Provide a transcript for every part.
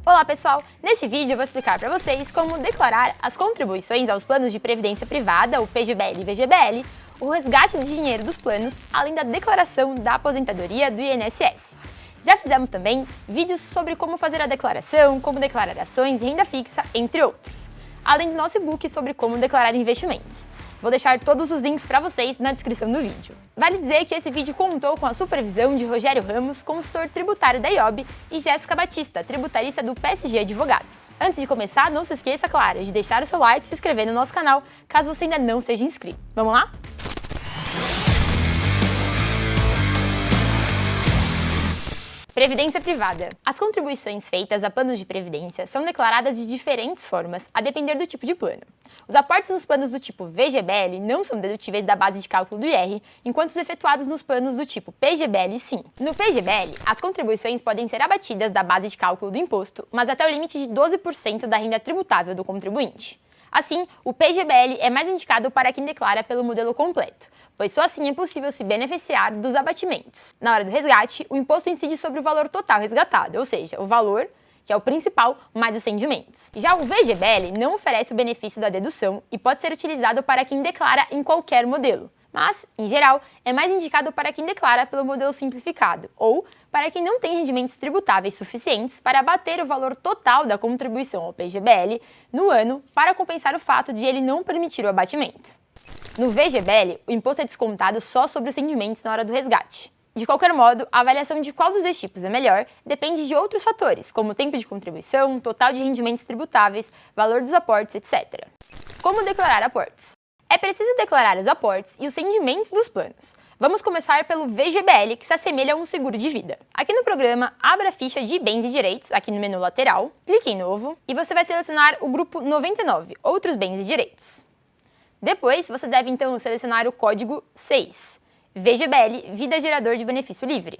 Olá pessoal, neste vídeo eu vou explicar para vocês como declarar as contribuições aos planos de previdência privada, o PGBL e VGBL, o resgate de dinheiro dos planos, além da declaração da aposentadoria do INSS. Já fizemos também vídeos sobre como fazer a declaração, como declarar ações e renda fixa, entre outros, além do nosso e-book sobre como declarar investimentos. Vou deixar todos os links para vocês na descrição do vídeo. Vale dizer que esse vídeo contou com a supervisão de Rogério Ramos, consultor tributário da IOB, e Jéssica Batista, tributarista do PSG Advogados. Antes de começar, não se esqueça, claro, de deixar o seu like e se inscrever no nosso canal, caso você ainda não seja inscrito. Vamos lá? Previdência privada. As contribuições feitas a planos de previdência são declaradas de diferentes formas, a depender do tipo de plano. Os aportes nos planos do tipo VGBL não são dedutíveis da base de cálculo do IR, enquanto os efetuados nos planos do tipo PGBL sim. No PGBL, as contribuições podem ser abatidas da base de cálculo do imposto, mas até o limite de 12% da renda tributável do contribuinte. Assim, o PGBL é mais indicado para quem declara pelo modelo completo, pois só assim é possível se beneficiar dos abatimentos. Na hora do resgate, o imposto incide sobre o valor total resgatado, ou seja, o valor, que é o principal, mais os rendimentos. Já o VGBL não oferece o benefício da dedução e pode ser utilizado para quem declara em qualquer modelo, mas, em geral, é mais indicado para quem declara pelo modelo simplificado, ou para quem não tem rendimentos tributáveis suficientes para abater o valor total da contribuição ao PGBL no ano para compensar o fato de ele não permitir o abatimento. No VGBL, o imposto é descontado só sobre os rendimentos na hora do resgate. De qualquer modo, a avaliação de qual dos dois tipos é melhor depende de outros fatores, como tempo de contribuição, total de rendimentos tributáveis, valor dos aportes, etc. Como declarar aportes? É preciso declarar os aportes e os rendimentos dos planos. Vamos começar pelo VGBL, que se assemelha a um seguro de vida. Aqui no programa, abra a ficha de bens e direitos, aqui no menu lateral, clique em novo e você vai selecionar o grupo 99, outros bens e direitos. Depois, você deve então selecionar o código 6, VGBL, Vida Gerador de Benefício Livre.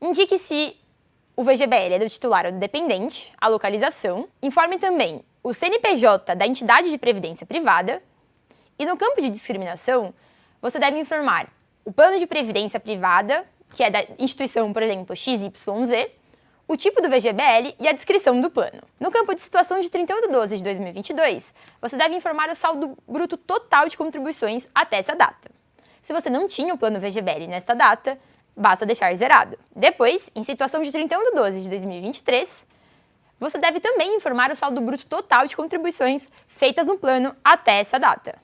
Indique se o VGBL é do titular ou do dependente, a localização, informe também o CNPJ da entidade de previdência privada e no campo de discriminação, você deve informar o plano de previdência privada, que é da instituição, por exemplo, XYZ, o tipo do VGBL e a descrição do plano. No campo de situação de 31/12/2022, você deve informar o saldo bruto total de contribuições até essa data. Se você não tinha o plano VGBL nesta data, basta deixar zerado. Depois, em situação de 31/12/2023, você deve também informar o saldo bruto total de contribuições feitas no plano até essa data.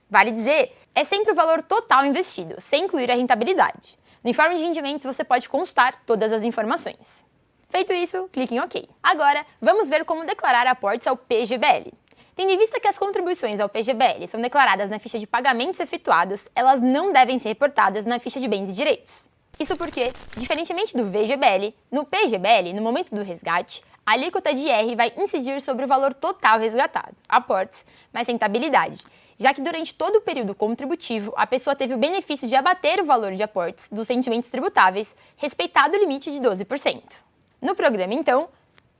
Vale dizer, é sempre o valor total investido, sem incluir a rentabilidade. No informe de rendimentos, você pode consultar todas as informações. Feito isso, clique em OK. Agora, vamos ver como declarar aportes ao PGBL. Tendo em vista que as contribuições ao PGBL são declaradas na ficha de pagamentos efetuados, elas não devem ser reportadas na ficha de bens e direitos. Isso porque, diferentemente do VGBL, no PGBL, no momento do resgate, a alíquota de IR vai incidir sobre o valor total resgatado, aportes, mais rentabilidade, já que durante todo o período contributivo, a pessoa teve o benefício de abater o valor de aportes dos rendimentos tributáveis, respeitado o limite de 12%. No programa, então,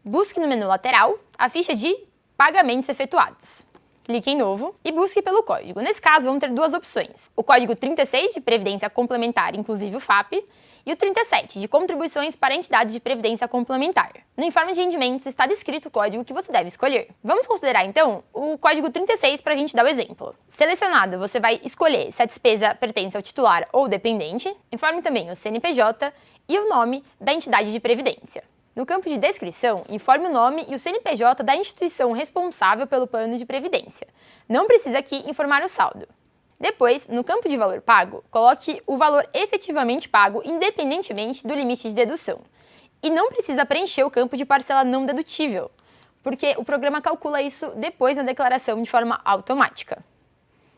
busque no menu lateral a ficha de pagamentos efetuados. Clique em novo e busque pelo código. Nesse caso, vão ter duas opções. O código 36 de Previdência Complementar, inclusive o FAP, e o 37 de Contribuições para Entidades de Previdência Complementar. No informe de rendimentos está descrito o código que você deve escolher. Vamos considerar, então, o código 36 para a gente dar o exemplo. Selecionado, você vai escolher se a despesa pertence ao titular ou dependente. Informe também o CNPJ e o nome da entidade de previdência. No campo de descrição, informe o nome e o CNPJ da instituição responsável pelo plano de previdência. Não precisa aqui informar o saldo. Depois, no campo de valor pago, coloque o valor efetivamente pago independentemente do limite de dedução. E não precisa preencher o campo de parcela não dedutível, porque o programa calcula isso depois na declaração de forma automática.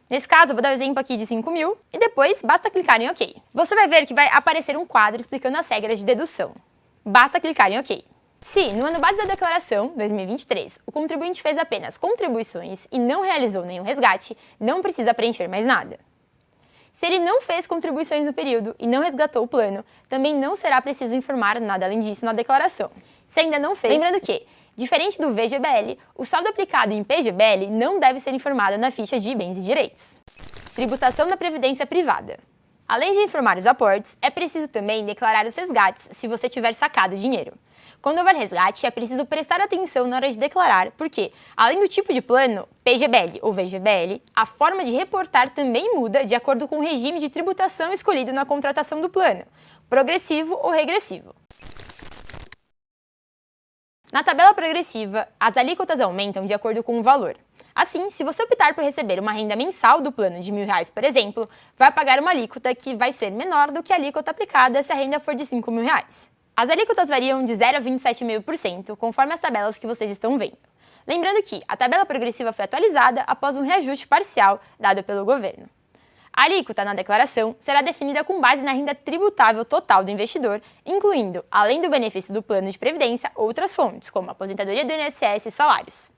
Nesse caso, eu vou dar um exemplo aqui de 5 mil e depois basta clicar em OK. Você vai ver que vai aparecer um quadro explicando as regras de dedução. Basta clicar em OK. Se, no ano base da declaração, 2023, o contribuinte fez apenas contribuições e não realizou nenhum resgate, não precisa preencher mais nada. Se ele não fez contribuições no período e não resgatou o plano, também não será preciso informar nada além disso na declaração. Se ainda não fez, lembrando que, diferente do VGBL, o saldo aplicado em PGBL não deve ser informado na ficha de bens e direitos. Tributação da previdência privada. Além de informar os aportes, é preciso também declarar os resgates se você tiver sacado dinheiro. Quando houver resgate, é preciso prestar atenção na hora de declarar, porque, além do tipo de plano, PGBL ou VGBL, a forma de reportar também muda de acordo com o regime de tributação escolhido na contratação do plano, progressivo ou regressivo. Na tabela progressiva, as alíquotas aumentam de acordo com o valor. Assim, se você optar por receber uma renda mensal do plano de R$1.000, por exemplo, vai pagar uma alíquota que vai ser menor do que a alíquota aplicada se a renda for de R$5.000. As alíquotas variam de 0 a 27,5%, conforme as tabelas que vocês estão vendo. Lembrando que a tabela progressiva foi atualizada após um reajuste parcial dado pelo governo. A alíquota na declaração será definida com base na renda tributável total do investidor, incluindo, além do benefício do plano de previdência, outras fontes, como a aposentadoria do INSS e salários.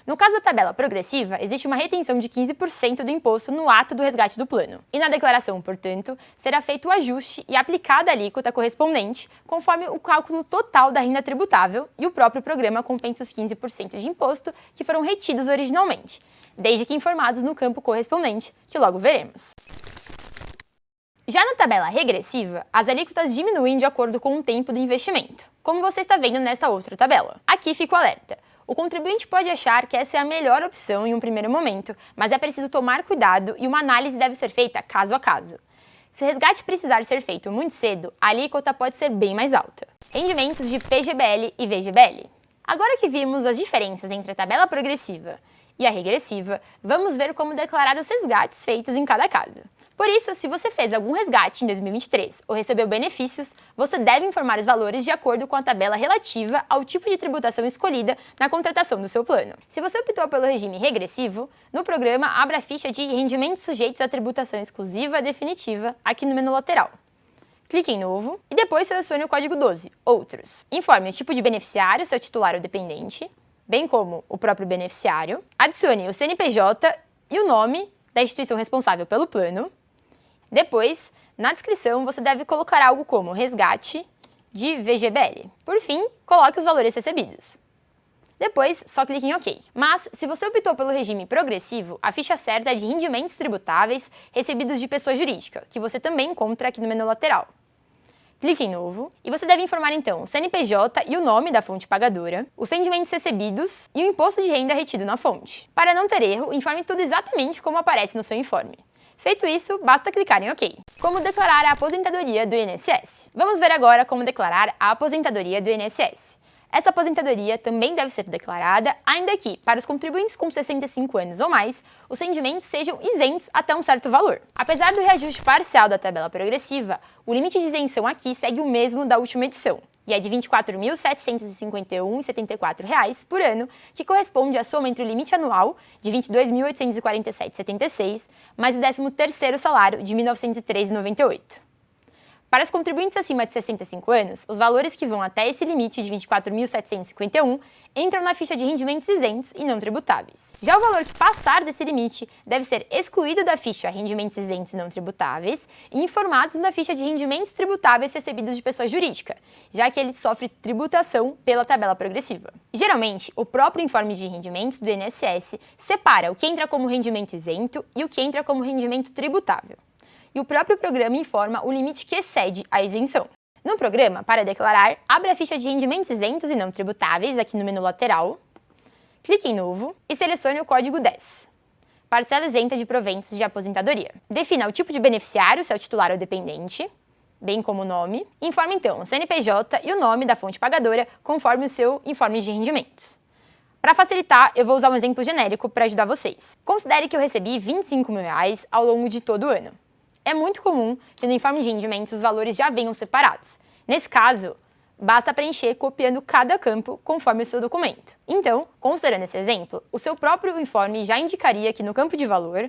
No caso da tabela progressiva, existe uma retenção de 15% do imposto no ato do resgate do plano. E na declaração, portanto, será feito o ajuste e aplicada a alíquota correspondente, conforme o cálculo total da renda tributável, e o próprio programa compensa os 15% de imposto que foram retidos originalmente, desde que informados no campo correspondente, que logo veremos. Já na tabela regressiva, as alíquotas diminuem de acordo com o tempo do investimento, como você está vendo nesta outra tabela. Aqui fica o alerta. O contribuinte pode achar que essa é a melhor opção em um primeiro momento, mas é preciso tomar cuidado e uma análise deve ser feita caso a caso. Se o resgate precisar ser feito muito cedo, a alíquota pode ser bem mais alta. Rendimentos de PGBL e VGBL. Agora que vimos as diferenças entre a tabela progressiva e a regressiva, vamos ver como declarar os resgates feitos em cada caso. Por isso, se você fez algum resgate em 2023 ou recebeu benefícios, você deve informar os valores de acordo com a tabela relativa ao tipo de tributação escolhida na contratação do seu plano. Se você optou pelo regime regressivo, no programa abra a ficha de rendimentos sujeitos à tributação exclusiva definitiva aqui no menu lateral. Clique em Novo e depois selecione o código 12, Outros. Informe o tipo de beneficiário, seu titular ou dependente, bem como o próprio beneficiário. Adicione o CNPJ e o nome da instituição responsável pelo plano. Depois, na descrição, você deve colocar algo como resgate de VGBL. Por fim, coloque os valores recebidos. Depois, só clique em OK. Mas, se você optou pelo regime progressivo, a ficha certa é de rendimentos tributáveis recebidos de pessoa jurídica, que você também encontra aqui no menu lateral. Clique em Novo e você deve informar então o CNPJ e o nome da fonte pagadora, os rendimentos recebidos e o imposto de renda retido na fonte. Para não ter erro, informe tudo exatamente como aparece no seu informe. Feito isso, basta clicar em OK. Como declarar a aposentadoria do INSS? Vamos ver agora como declarar a aposentadoria do INSS. Essa aposentadoria também deve ser declarada, ainda que, para os contribuintes com 65 anos ou mais, os rendimentos sejam isentos até um certo valor. Apesar do reajuste parcial da tabela progressiva, o limite de isenção aqui segue o mesmo da última edição, e é de R$ 24.751,74 por ano, que corresponde à soma entre o limite anual, de R$ 22.847,76, mais o 13º salário, de R$ 1.903,98. Para os contribuintes acima de 65 anos, os valores que vão até esse limite de R$ 24.751 entram na ficha de rendimentos isentos e não tributáveis. Já o valor que passar desse limite deve ser excluído da ficha rendimentos isentos e não tributáveis e informados na ficha de rendimentos tributáveis recebidos de pessoa jurídica, já que ele sofre tributação pela tabela progressiva. Geralmente, o próprio informe de rendimentos do INSS separa o que entra como rendimento isento e o que entra como rendimento tributável. E o próprio programa informa o limite que excede a isenção. No programa, para declarar, abra a ficha de rendimentos isentos e não tributáveis aqui no menu lateral, clique em Novo e selecione o código 10, parcela isenta de proventos de aposentadoria. Defina o tipo de beneficiário, se é o titular ou dependente, bem como o nome. Informe então o CNPJ e o nome da fonte pagadora conforme o seu informe de rendimentos. Para facilitar, eu vou usar um exemplo genérico para ajudar vocês. Considere que eu recebi R$ 25.000 ao longo de todo o ano. É muito comum que no informe de rendimentos os valores já venham separados. Nesse caso, basta preencher copiando cada campo conforme o seu documento. Então, considerando esse exemplo, o seu próprio informe já indicaria que no campo de valor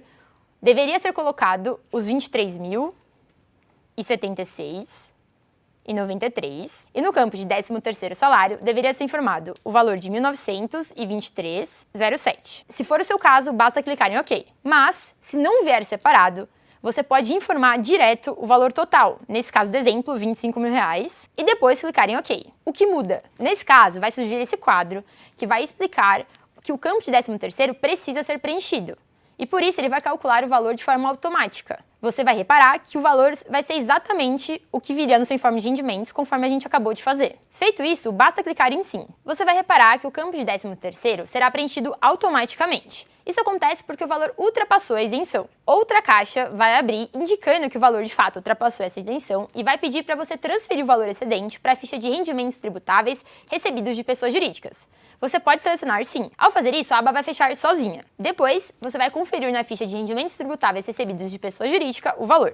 deveria ser colocado os R$ 23.076,93 e no campo de 13º salário deveria ser informado o valor de R$ 1.923,07. Se for o seu caso, basta clicar em OK. Mas, se não vier separado, você pode informar direto o valor total, nesse caso do exemplo, R$ 25.000, e depois clicar em OK. O que muda? Nesse caso, vai surgir esse quadro, que vai explicar que o campo de 13º precisa ser preenchido, e por isso ele vai calcular o valor de forma automática, você vai reparar que o valor vai ser exatamente o que viria no seu informe de rendimentos, conforme a gente acabou de fazer. Feito isso, basta clicar em Sim. Você vai reparar que o campo de 13º será preenchido automaticamente. Isso acontece porque o valor ultrapassou a isenção. Outra caixa vai abrir indicando que o valor de fato ultrapassou essa isenção e vai pedir para você transferir o valor excedente para a ficha de rendimentos tributáveis recebidos de pessoas jurídicas. Você pode selecionar Sim. Ao fazer isso, a aba vai fechar sozinha. Depois, você vai conferir na ficha de rendimentos tributáveis recebidos de pessoa jurídica o valor.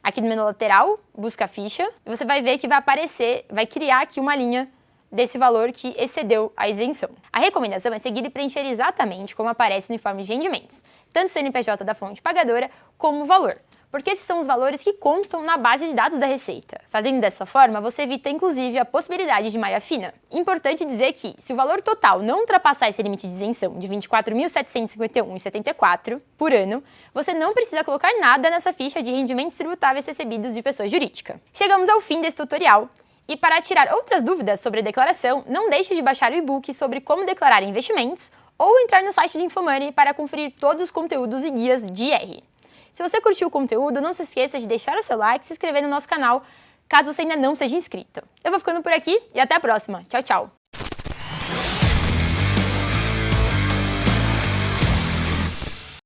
Aqui no menu lateral, busca a ficha, e você vai ver que vai aparecer, vai criar aqui uma linha desse valor que excedeu a isenção. A recomendação é seguir e preencher exatamente como aparece no informe de rendimentos, tanto o CNPJ da fonte pagadora como o valor, porque esses são os valores que constam na base de dados da Receita. Fazendo dessa forma, você evita inclusive a possibilidade de malha fina. Importante dizer que, se o valor total não ultrapassar esse limite de isenção de R$ 24.751,74 por ano, você não precisa colocar nada nessa ficha de rendimentos tributáveis recebidos de pessoa jurídica. Chegamos ao fim desse tutorial. E para tirar outras dúvidas sobre a declaração, não deixe de baixar o e-book sobre como declarar investimentos ou entrar no site do InfoMoney para conferir todos os conteúdos e guias de IR. Se você curtiu o conteúdo, não se esqueça de deixar o seu like e se inscrever no nosso canal, caso você ainda não seja inscrito. Eu vou ficando por aqui e até a próxima. Tchau, tchau!